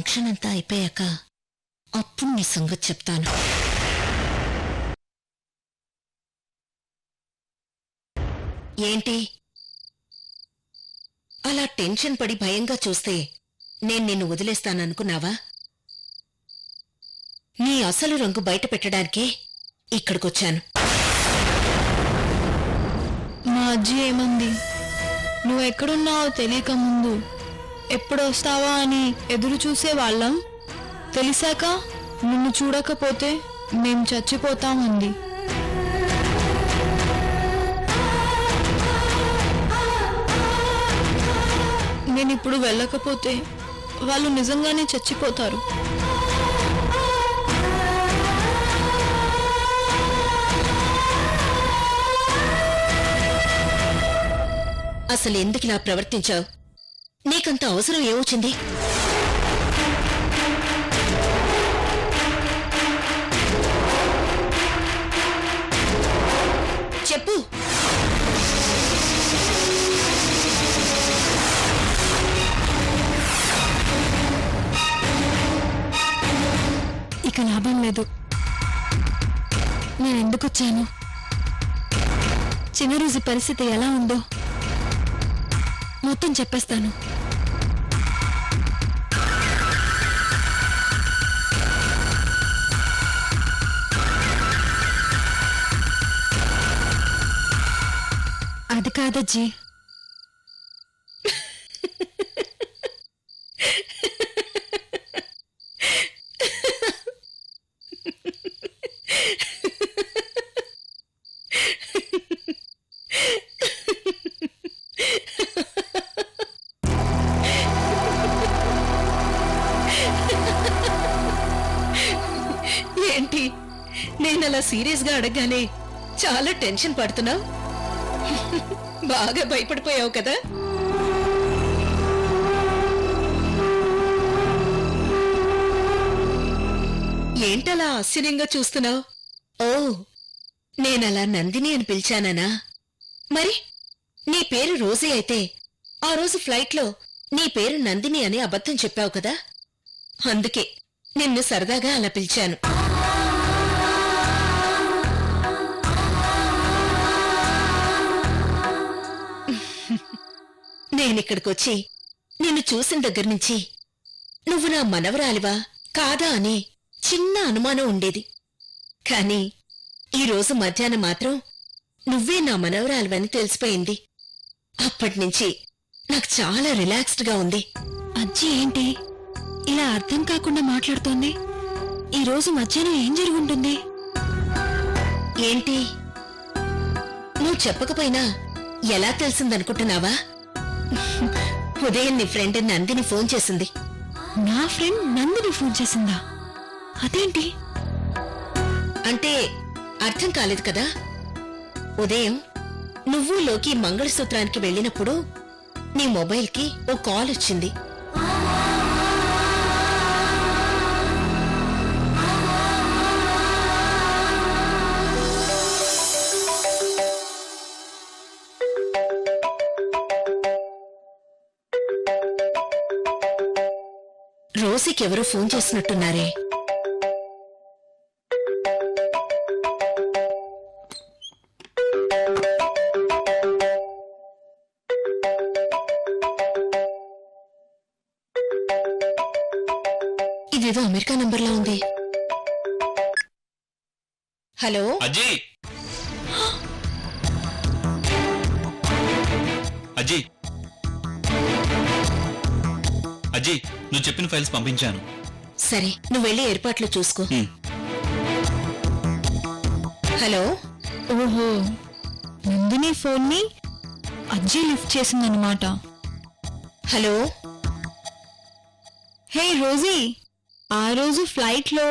Function అంతా అయిపోయాక అప్పుడు నీ సంగతి చెప్తాను. ఏంటి అలా టెన్షన్ పడి భయంగా చూస్తే నేను నిన్ను వదిలేస్తాననుకున్నావా? నీ అసలు రంగు బయట పెట్టడానికే ఇక్కడికొచ్చాను. మా అజ్జి ఏమంది? నువ్వెక్కడున్నావో తెలియక ముందు ఎప్పుడొస్తావా అని ఎదురు చూసేవాళ్ళం. తెలిసాక నిన్ను చూడకపోతే మేం చచ్చిపోతామంది. నేనిప్పుడు వెళ్ళకపోతే వాళ్ళు నిజంగానే చచ్చిపోతారు. అసలు ఎందుకిలా ప్రవర్తించావు? నీకంత అవసరం ఏమొచ్చింది? చెప్పు. ఇక లాభం లేదు. నేనెందుకొచ్చాను? చిన్న రోజు పరిస్థితి ఎలా ఉందో మొత్తం చెప్పేస్తాను. అది కాదజ్జీ. ఏంటి నేనలా సీరియస్గా అడగగానే చాలా టెన్షన్ పడుతున్నావు? బాగా భయపడిపోయావు కదా? ఏంటలా ఆశ్చర్యంగా చూస్తున్నావు? ఓ, నేనలా నందిని అని పిలిచానా? మరి నీ పేరు రోజీ అయితే ఆ రోజు ఫ్లైట్లో నీ పేరు నందిని అని అబద్ధం చెప్పావు కదా, అందుకే నిన్ను సరదాగా అలా పిలిచాను. నేనిక్కడికొచ్చి నిన్ను చూసిన దగ్గర్నుంచి నువ్వు నా మనవరాలివా కాదా అని చిన్న అనుమానం ఉండేది. కాని ఈరోజు మధ్యాహ్నం మాత్రం నువ్వే నా మనవరాలివని తెలిసిపోయింది. అప్పటినుంచి నాకు చాలా రిలాక్స్డ్గా ఉంది. అజ్జి ఏంటి ఇలా అర్థం కాకుండా మాట్లాడుతోంది? ఈరోజు మధ్యాహ్నం ఏం జరుగుంటుంది? ఏంటి నువ్వు చెప్పకపోయినా ఎలా తెలిసిందనుకుంటున్నావా? ఉదయం నీ ఫ్రెండ్ నందిని ఫోన్ చేసింది. నా ఫ్రెండ్ నందిని ఫోన్ చేసిందా? అదేంటి? అంటే అర్థం కాలేదు కదా? ఉదయం నువ్వు లోకి మంగళసూత్రానికి వెళ్ళినప్పుడు నీ మొబైల్కి ఓ కాల్ వచ్చింది. రోజీకెవరో ఫోన్ చేసినట్టున్నారే. ఇదేదో అమెరికా నంబర్లా ఉంది. హలో అజ్జీ, అజ్జీ, అజ్జీ, నువ్వు చెప్పిన ఫైల్స్ పంపించాను. సరే, నువ్వు వెళ్ళి ఏర్పాట్లు చూసుకో. హలో. ఓహో, నందిని ఫోన్ ని అజ్జి లిఫ్ట్ చేసిందన్నమాట. హలో. హే రోజీ, ఆ రోజు ఫ్లైట్లో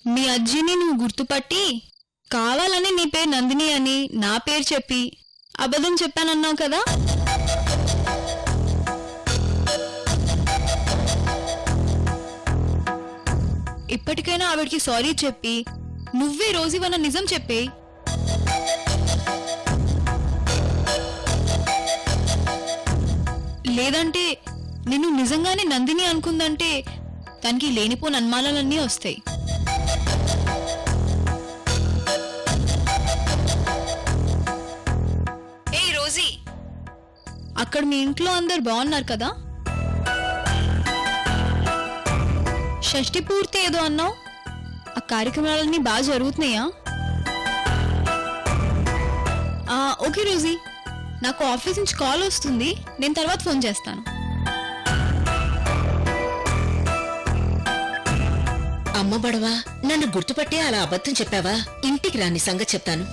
మీ అజ్జిని నువ్వు గుర్తుపట్టి కావాలని నీ పేరు నందిని అని నా పేరు చెప్పి అబద్ధం చెప్పానన్నావు కదా? ఇప్పటికైనా ఆవిడికి సారీ చెప్పి నువ్వే రోజీవన్న నిజం చెప్పే. లేదంటే నిన్ను నిజంగానే నందిని అనుకుందంటే తనకి లేనిపోని అనుమానాలన్నీ వస్తాయి. ఏయ్ రోజీ, అక్కడ మీ ఇంట్లో అందరు బాగున్నారు కదా? షష్ఠి పూర్తి ఏదో అన్నావు, ఆ కార్యక్రమాలన్నీ బాగా జరుగుతున్నాయా? ఓకే రోజీ, నాకు ఆఫీస్ నుంచి కాల్ వస్తుంది, నేను తర్వాత ఫోన్ చేస్తాను. అమ్మ బడవా, నన్ను గుర్తుపట్టే అలా అబద్ధం చెప్పావా? ఇంటికి రాని సంగతి చెప్తాను.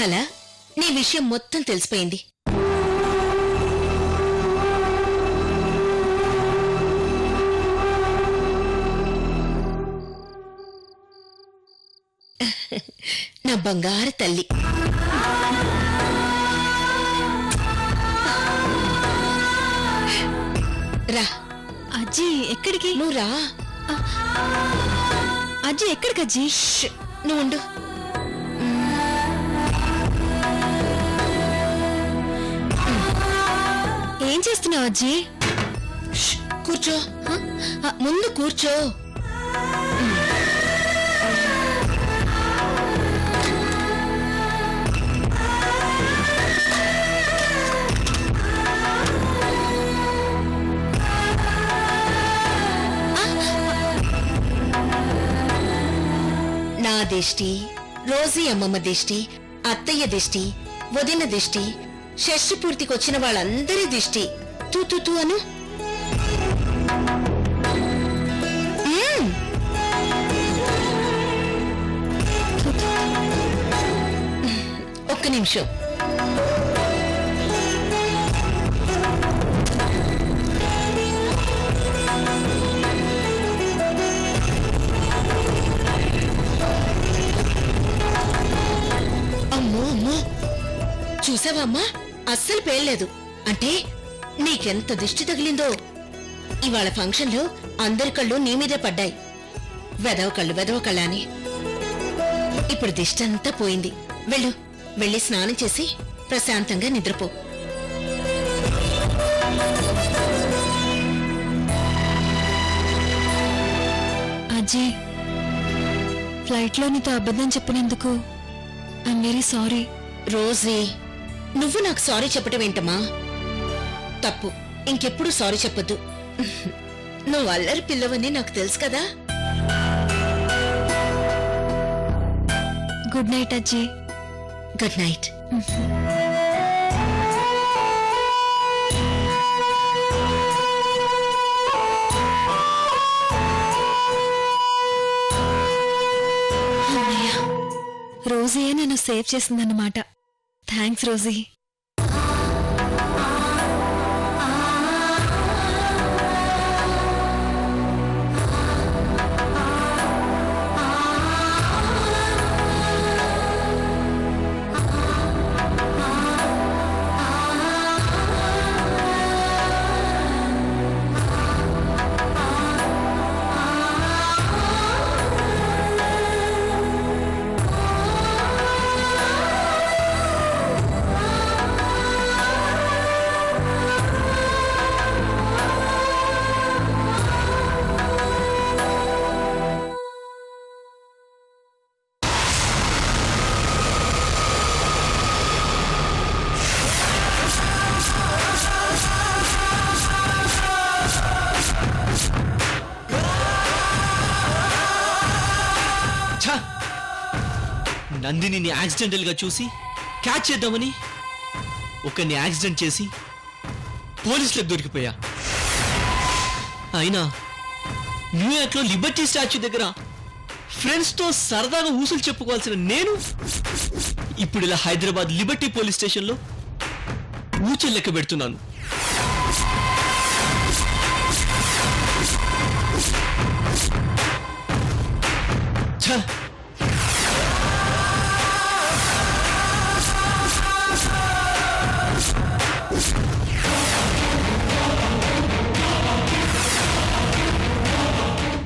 అలా నీ విషయం మొత్తం తెలిసిపోయింది. నా బంగారు తల్లి. రా అజ్జీ, ఎక్కడికి? నువ్వు రా. అజ్జీ ఎక్కడికి అజ్జీ? నువ్వు ఉండు. ఏం చేస్తున్నావు అజ్జీ? కూర్చో. ముందు కూర్చో. నా దిష్టి, రోజీ అమ్మమ్మ దిష్టి, అత్తయ్య దిష్టి, వదిన దిష్టి, షష్ఠి పూర్తికొచ్చిన వాళ్ళందరి దిష్టి తూ తూ తూ అను. ఒక్క నిమిషం. అమ్మో అమ్మో, చూసావమ్మా, అస్సలు పేర్లేదు. అంటే నీకెంత దిష్టి తగిలిందో. ఇవాళ ఫంక్షన్లో అందరి కళ్ళు నీ మీదే పడ్డాయి. వెదవ కళ్ళు అని. ఇప్పుడు దిష్టి అంతా పోయింది. వెళ్ళు, వెళ్ళి స్నానం చేసి ప్రశాంతంగా నిద్రపో. అజయ్, ఫ్లైట్లో నీతో అబద్ధం చెప్పినందుకు ఐఎమ్ వెరీ సారీ. రోజీ, నువ్వు నాకు సారీ చెప్పటం ఏంటమ్మా? తప్పు. ఇంకెప్పుడు సారీ చెప్పొద్దు. నువ్వు అల్లరి పిల్లవని నాకు తెలుసు కదా. Good night Ajay. Good night. రోజీయే నన్ను సేవ్ చేసిందన్నమాట. Thanks Rosie. నందిని యాక్సిడెంటల్ గా చూసి క్యాచ్ చేద్దామని ఒకరిని యాక్సిడెంట్ చేసి పోలీసులకు దొరికిపోయా. అయినా న్యూయార్క్ లో లిబర్టీ స్టాచ్యూ దగ్గర ఫ్రెండ్స్ తో సరదాగా ఊసులు చెప్పుకోవాల్సిన నేను ఇప్పుడు ఇలా హైదరాబాద్ లిబర్టీ పోలీస్ స్టేషన్ లో ఊచలు లెక్క పెడుతున్నాను.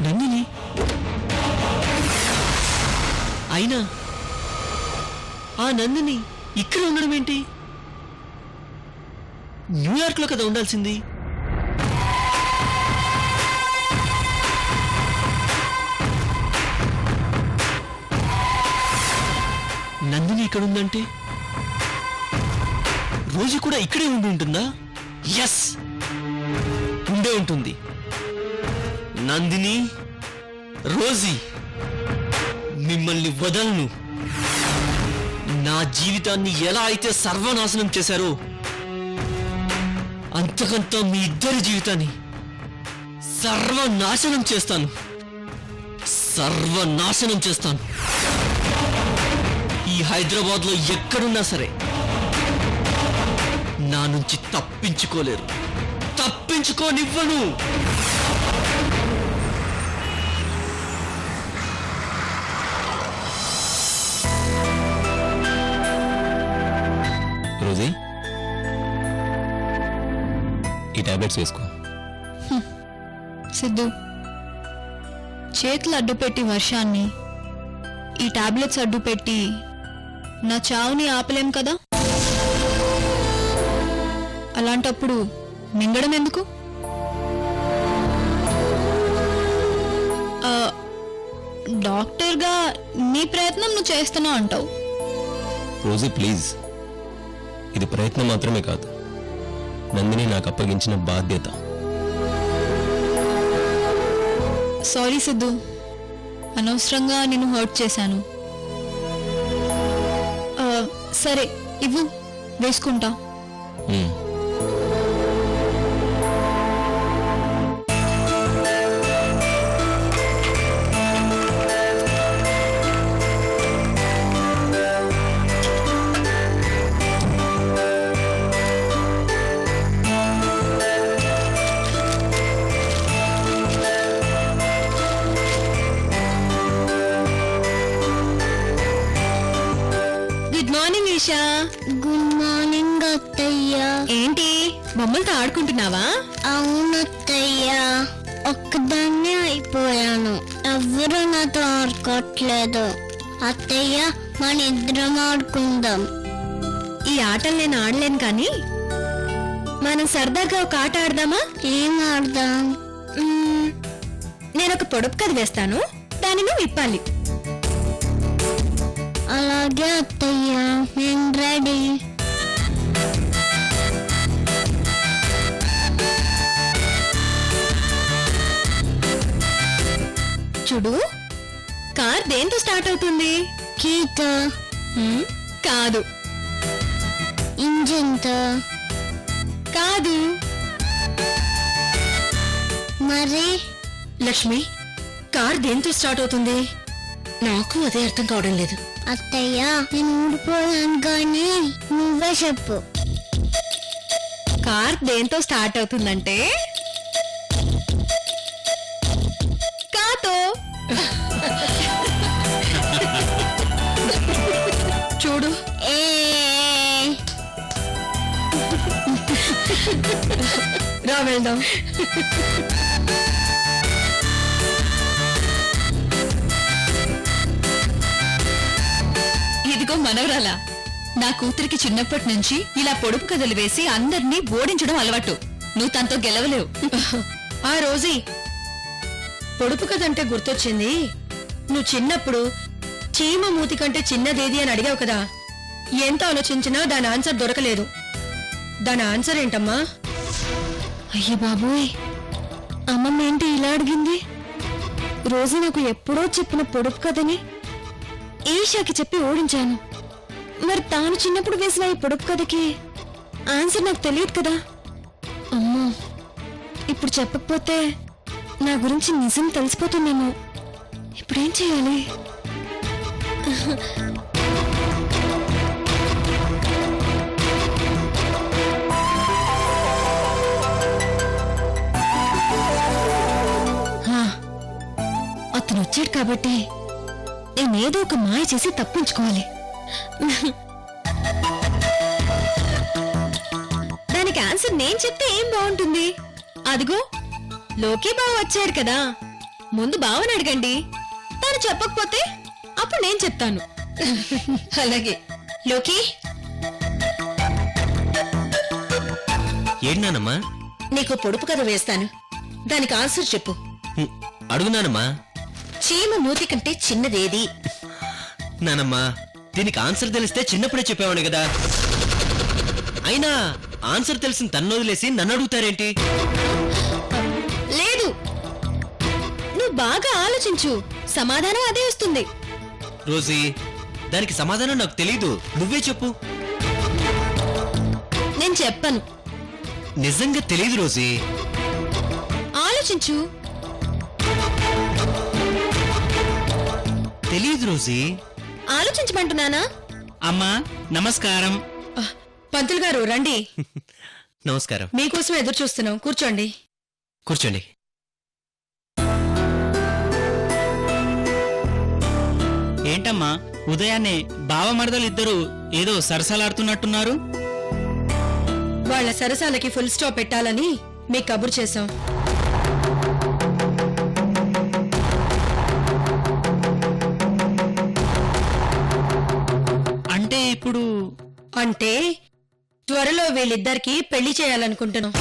నందిని, అయినా ఆ నందిని ఇక్కడ ఉండడం ఏంటి? న్యూయార్క్ లో కదా ఉండాల్సింది. ఇక్కడ ఉందంటే రోజు కూడా ఇక్కడే ఉండి ఉంటుందా? ఎస్, ఉండే ఉంటుంది. నందిని, రోజీ, మిమ్మల్ని వదలను. నా జీవితాన్ని ఎలా అయితే సర్వనాశనం చేశారో అంతకంత మీ ఇద్దరి జీవితాన్ని సర్వనాశనం చేస్తాను. సర్వనాశనం చేస్తాను. ఈ హైదరాబాద్లో ఎక్కడున్నా సరే నా నుంచి తప్పించుకోలేరు. తప్పించుకోనివ్వను. రోజీ, ఈ టాబ్లెట్స్ వేసుకో. సిద్ధు, చేతులు అడ్డుపెట్టి వర్షాన్ని, ఈ టాబ్లెట్స్ అడ్డుపెట్టి నా చావుని ఆపలేం కదా. అలాంటప్పుడు మింగడం ఎందుకు? డాక్టర్గా నీ ప్రయత్నం నువ్వు చేస్తున్నావు అంటావు. రోజీ ప్లీజ్, ఇది ప్రయత్నం మాత్రమే కాదు, నందిని నాకు అప్పగించిన బాధ్యత. సారీ సిద్ధు, అనవసరంగా నిన్ను హర్ట్ చేశాను. సరే ఇవ్వు, వేసుకుంటా. ఉమ్. Good morning Isha. Good morning అత్తయ్య. ఏంటి బొమ్మలతో ఆడుకుంటున్నావా? అవునత్తయ్య, ఒక్కదాన్నే అయిపోయాను. ఎవ్వరూ నాతో ఆడుకోవట్లేదు. అత్తయ్య, మన ఇద్దరం ఆడుకుందాం. ఈ ఆటలు నేను ఆడలేను కానీ మనం సరదాగా ఒక ఆట ఆడదామా? ఏం ఆడదాం? నేను ఒక పొడుపు కథ వేస్తాను, దాన్ని నువ్వు విప్పాలి. అలాగే అత్తయ్య, నేను రెడీ. చూడు, కార్ దేంతో స్టార్ట్ అవుతుంది? కీతో. కాదు. ఇంజిన్తో. కాదు. మరి లక్ష్మి, కార్ దేంతో స్టార్ట్ అవుతుంది? నాకు అదే అర్థం కావడం లేదు. అత్తయ్య, నేను ఊడిపోయాను కానీ నువ్వే చెప్పు. కార్ దేంతో స్టార్ట్ అవుతుందంటే కాతో. చూడు. ఏ రా వెళ్దాం. ఇదిగో మనవరాలా, నా కూతురికి చిన్నప్పటి నుంచి ఇలా పొడుపు కథలు వేసి అందరినీ ఓడించడం అలవాటు. నువ్వు తనతో గెలవలేవు. ఆ రోజీ, పొడుపు కథ అంటే గుర్తొచ్చింది. నువ్వు చిన్నప్పుడు చీమ మూతి కంటే చిన్నదేది అని అడిగావు కదా. ఎంత ఆలోచించినా దాని ఆన్సర్ దొరకలేదు. దాని ఆన్సర్ ఏంటమ్మా? అయ్య బాబోయ్, అమ్మమ్మ ఏంటి ఇలా అడిగింది? రోజు నాకు ఎప్పుడో చెప్పిన పొడుపు కథని ఈషాకి చెప్పి ఓడించాను. మరి తాను చిన్నప్పుడు వేసిన ఈ పొడుపు కథకి ఆన్సర్ నాకు తెలియదు కదా. అమ్మో, ఇప్పుడు చెప్పకపోతే నా గురించి నిజం తెలిసిపోతుందేమో. ఇప్పుడేం చేయాలి? అతను వచ్చాడు కాబట్టి నేనేదో ఒక మాయ చేసి తప్పించుకోవాలి. దానికి ఆన్సర్ నేను చెప్తే ఏం బాగుంటుంది? అదిగో లోకి బావ వచ్చాడు కదా, ముందు బావని అడగండి. తను చెప్పకపోతే అప్పుడు నేను చెప్తాను. అలాగే లోకి. ఏంటన్నానమ్మా? నీకు పొడుపు కథ వేస్తాను, దానికి ఆన్సర్ చెప్పు. అడుగునానమ్మా. చీమ మూతి కంటే చిన్నదేది? నానమ్మా, దీనికి ఆన్సర్ తెలిస్తే చిన్నప్పుడే చెప్పేవాడు కదా. అయినా ఆన్సర్ తెలిసిన తన్ను వదిలేసి నన్ను అడుగుతారేంటి? లేదు, నువ్వు బాగా ఆలోచించు, సమాధానం అదే వస్తుంది. రోజీ, దానికి సమాధానం నాకు తెలీదు, నువ్వే చెప్పు. నేను చెప్పను. నిజంగా తెలీదు రోజీ. ఆలోచించు. తెలీదు రోజీ. ఆలోచించమంటున్నానా? అమ్మా నమస్కారం. పంతులు గారు రండి, నమస్కారం. మీకోసం ఎదురు చూస్తున్నాం, కూర్చోండి. కూర్చోండి. ఏంటమ్మా ఉదయాన్నే బావమరదలు ఇద్దరు ఏదో సరసాలాడుతున్నట్టున్నారు? వాళ్ళ సరసాలకి ఫుల్ స్టాప్ పెట్టాలని మీకు కబురు చేశాం. అంటే ఇప్పుడు అంటే త్వరలో వీళ్ళిద్దరికి పెళ్లి చేయాలనుకుంటున్నాం.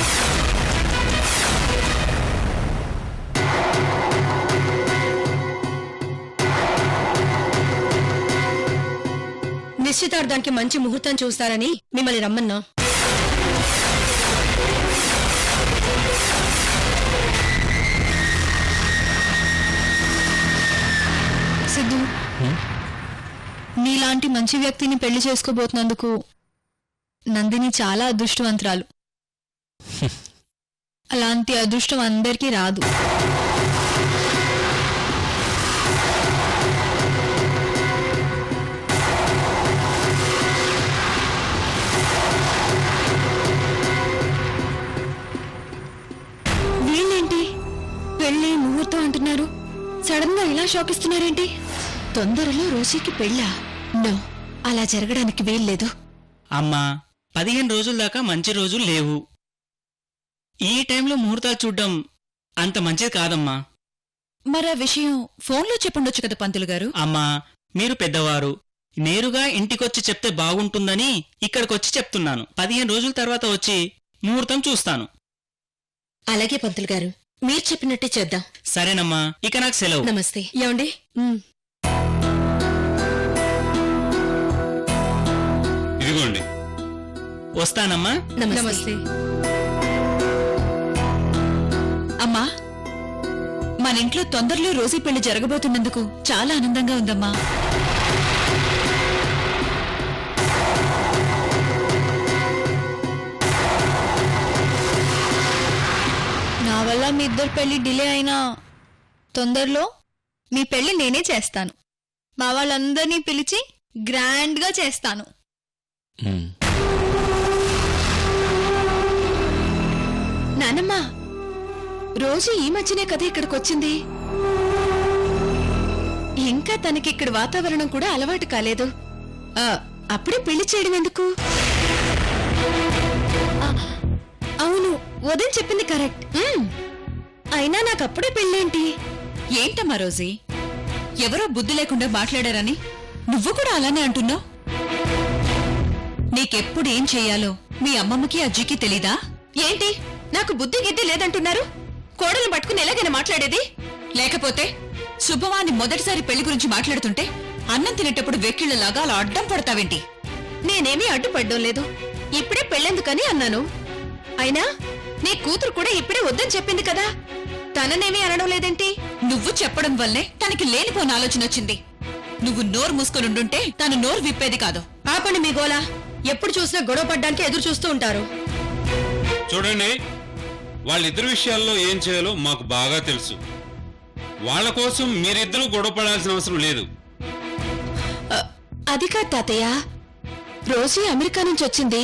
నిశ్చితార్థానికి మంచి ముహూర్తం చూస్తారని మిమ్మల్ని రమ్మన్నా. సిద్ధు, నీలాంటి మంచి వ్యక్తిని పెళ్లి చేసుకోబోతున్నందుకు నందిని చాలా అదృష్టవంతురాలు. అలాంటి అదృష్టం అందరికీ రాదు. వీళ్ళేంటి పెళ్లి ముహూర్తం అంటున్నారు, సడన్ గా ఇలా షాక్ ఇస్తున్నారేంటి? తొందరలో రోజీకి పెళ్ళా? నో, అలా జరగడానికి వీల్లేదు. అమ్మా 15 రోజుల దాకా మంచి రోజులు లేవు. ఈ టైంలో ముహూర్తాలు చూడ్డం అంత మంచిది కాదమ్మా. మరి ఆ విషయం ఫోన్లో చెప్పుండొచ్చు కదా పంతులు గారు. అమ్మా మీరు పెద్దవారు, నేరుగా ఇంటికొచ్చి చెప్తే బాగుంటుందని ఇక్కడికొచ్చి చెప్తున్నాను. 15 రోజుల తర్వాత వచ్చి ముహూర్తం చూస్తాను. అలాగే పంతులు గారు, మీరు చెప్పినట్టే చేద్దాం. సరేనమ్మా, ఇక నాకు సెలవు. నమస్తే. ఏమండి? ఇదిగోండి. వస్తానమ్మా. నమస్తే. అమ్మా, మన ఇంట్లో తొందరలో రోజీ పెళ్లి జరగబోతున్నందుకు చాలా ఆనందంగా ఉందమ్మా. నా వల్ల మీ ఇద్దరు పెళ్లి డిలే అయినా తొందరలో మీ పెళ్లి నేనే చేస్తాను. మా వాళ్ళందరినీ పిలిచి గ్రాండ్గా చేస్తాను. నానమ్మా, రోజు ఈ మధ్యనే కదా ఇక్కడికొచ్చింది. ఇంకా తనకిక్కడ వాతావరణం కూడా అలవాటు కాలేదు. అప్పుడే పెళ్లి చేయడం ఎందుకు? అవును, ఉదయం చెప్పింది కరెక్ట్. అయినా నాకప్పుడే పెళ్ళేంటి? ఏంటమ్మా రోజీ, ఎవరో బుద్ధి లేకుండా మాట్లాడారని నువ్వు కూడా అలానే అంటున్నావు? నీకెప్పుడు ఏం చెయ్యాలో మీ అమ్మమ్మకి అజ్జికి తెలీదా? ఏంటి, నాకు బుద్ధి గిద్ది లేదంటున్నారు? కోడలు పట్టుకుని ఎలాగైనా మాట్లాడేది? లేకపోతే శుభవాని మొదటిసారి పెళ్లి గురించి మాట్లాడుతుంటే అన్నం తినేటప్పుడు వెక్కిళ్లలాగా అలా అడ్డం పడతావేంటి? నేనేమీ అడ్డుపడ్డం లేదు. ఇప్పుడే పెళ్ళెందుకని అన్నాను. అయినా నీ కూతురు కూడా ఇప్పుడే వద్దని చెప్పింది కదా, తననేమీ అనడం లేదేంటి? నువ్వు చెప్పడం వల్లే తనకి లేనిపోని ఆలోచన వచ్చింది. నువ్వు నోరు మూసుకొనుండుంటే తను నోరు విప్పేది కాదు. ఆపండి మీ గోలా. ఎప్పుడు చూసినా గొడవ పడ్డానికి ఎదురు చూస్తూ ఉంటారు. చూడండి, వాళ్ళిద్దరి విషయాల్లో ఏం చేయాలో మాకు బాగా తెలుసు. వాళ్ళ కోసం మీరిద్దరూ గొడవ పడాల్సిన అవసరం లేదు. అది కాదు తాతయ్య, రోజీ అమెరికా నుంచి వచ్చింది.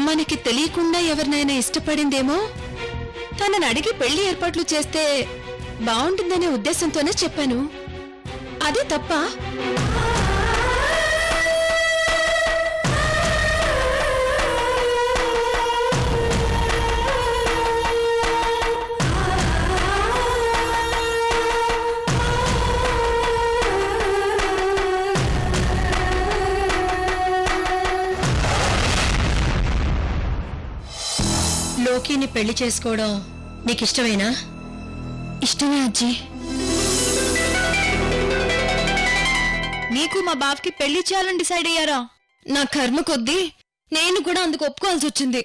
మనకి తెలియకుండా ఎవరినైనా ఇష్టపడిందేమో. తనని అడిగి పెళ్లి ఏర్పాట్లు చేస్తే బాగుంటుందనే ఉద్దేశంతోనే చెప్పాను. అదే తప్ప? లోకిని పెళ్లి చేసుకోవడం నీకిష్టమేనా? ఇష్టమే అజ్జీ. నీకు మా బావకి పెళ్లి చేయాలని డిసైడ్ అయ్యారా? నా కర్మ కొద్దీ నేను కూడా అందుకు ఒప్పుకోవాల్సి వచ్చింది.